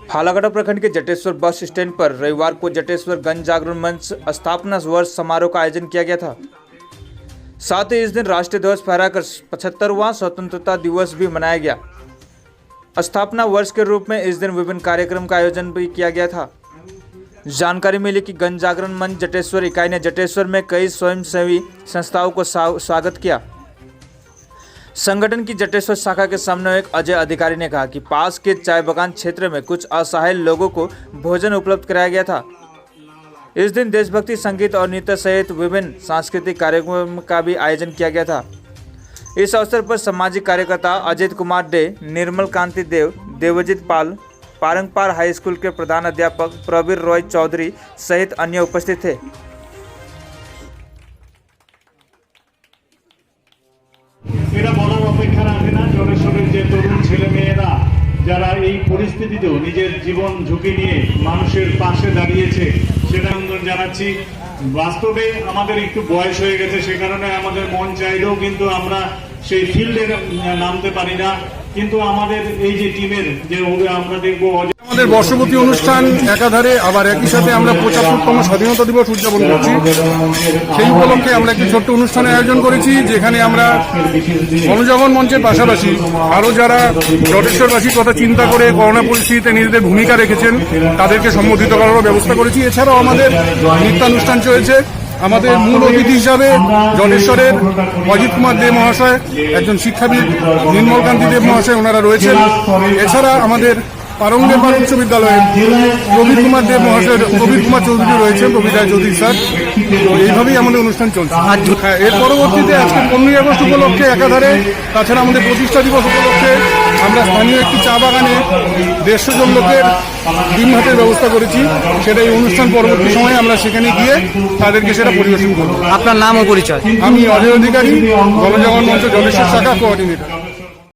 फालागढ़ प्रखंड के Jateswar bus stand पर रविवार को जटेश्वर गण जागरण मंच स्थापना वर्ष समारोह का आयोजन किया गया था। साथ ही इस दिन राष्ट्रीय ध्वज फहराकर 75वां स्वतंत्रता दिवस भी मनाया गया। स्थापना वर्ष के रूप में इस दिन विभिन्न कार्यक्रम का आयोजन भी किया गया था। जानकारी मिली कि गण जागरण मंच जटेश्वर इकाई ने जटेश्वर में कई स्वयंसेवी संस्थाओं को स्वागत किया। संगठन की जटेश्वर शाखा के समन्वयक अजय अधिकारी ने कहा कि पास के चाय बागान क्षेत्र में कुछ असहाय लोगों को भोजन उपलब्ध कराया गया था। इस दिन देशभक्ति संगीत और नृत्य सहित विभिन्न सांस्कृतिक कार्यक्रम का भी आयोजन किया गया था। इस अवसर पर सामाजिक कार्यकर्ता अजित कुमार डे, निर्मल कांति देव, देवजीत पाल, पारंगपार हाई स्कूल के प्रधान अध्यापक प्रवीर रॉय चौधरी सहित अन्य उपस्थित थे। যারা এই পরিস্থিতিতেও নিজের জীবন ঝুঁকি নিয়ে মানুষের পাশে দাঁড়িয়েছে সেটা জানাচ্ছি। বাস্তবে আমাদের একটু বয়স হয়ে গেছে, সে কারণে আমাদের মন চাইলেও কিন্তু আমরা সেই ফিল্ডে নামতে পারি না, কিন্তু আমাদের এই যে টিমের যে আমরা দেখবো আমাদের বর্ষপূর্তি অনুষ্ঠান একাধারে আবার একই সাথে আমরা ৭৫তম স্বাধীনতা দিবস উদযাপন করছি। সেই উপলক্ষে আমরা একটি ছোট্ট অনুষ্ঠানের আয়োজন করেছি, যেখানে আমরা গণজাগরণ মঞ্চের পাশাপাশি আরও যারা জটেশ্বরবাসীর কথা চিন্তা করে করোনা পরিস্থিতিতে নিজেদের ভূমিকা রেখেছেন তাদেরকে সম্বোধিত করারও ব্যবস্থা করেছি। এছাড়াও আমাদের নৃত্যানুষ্ঠান চলছে। আমাদের মূল অতিথি হিসাবে জটেশ্বরের অজিত কুমার দেব মহাশয়, একজন শিক্ষাবিদ নির্মল কান্তি দেব মহাশয়, ওনারা রয়েছেন। এছাড়া আমাদের পারঙ্গেরপাড় উচ্চ বিদ্যালয়ের প্রবীর কুমার দেব মহাশয়, প্রবীর কুমার চৌধুরী রয়েছেন, প্রবীর রায় চৌধুরী স্যার। তো এইভাবেই আমাদের অনুষ্ঠান চলছে। এর পরবর্তীতে আজকে 15ই আগস্ট উপলক্ষে একাধারে, তাছাড়া আমাদের প্রতিষ্ঠা দিবস উপলক্ষে আমরা স্থানীয় একটি চা বাগানে 150 জন লোকের ডিম ভাতের ব্যবস্থা করেছি। সেটা এই অনুষ্ঠান পরবর্তী সময়ে আমরা সেখানে গিয়ে তাদেরকে সেটা পরিবেশন করব। আপনার নাম ও পরিচয়? আমি অজয় অধিকারী, গণজাগরণ মঞ্চ জটেশ্বর শাখা কোঅর্ডিনেটর।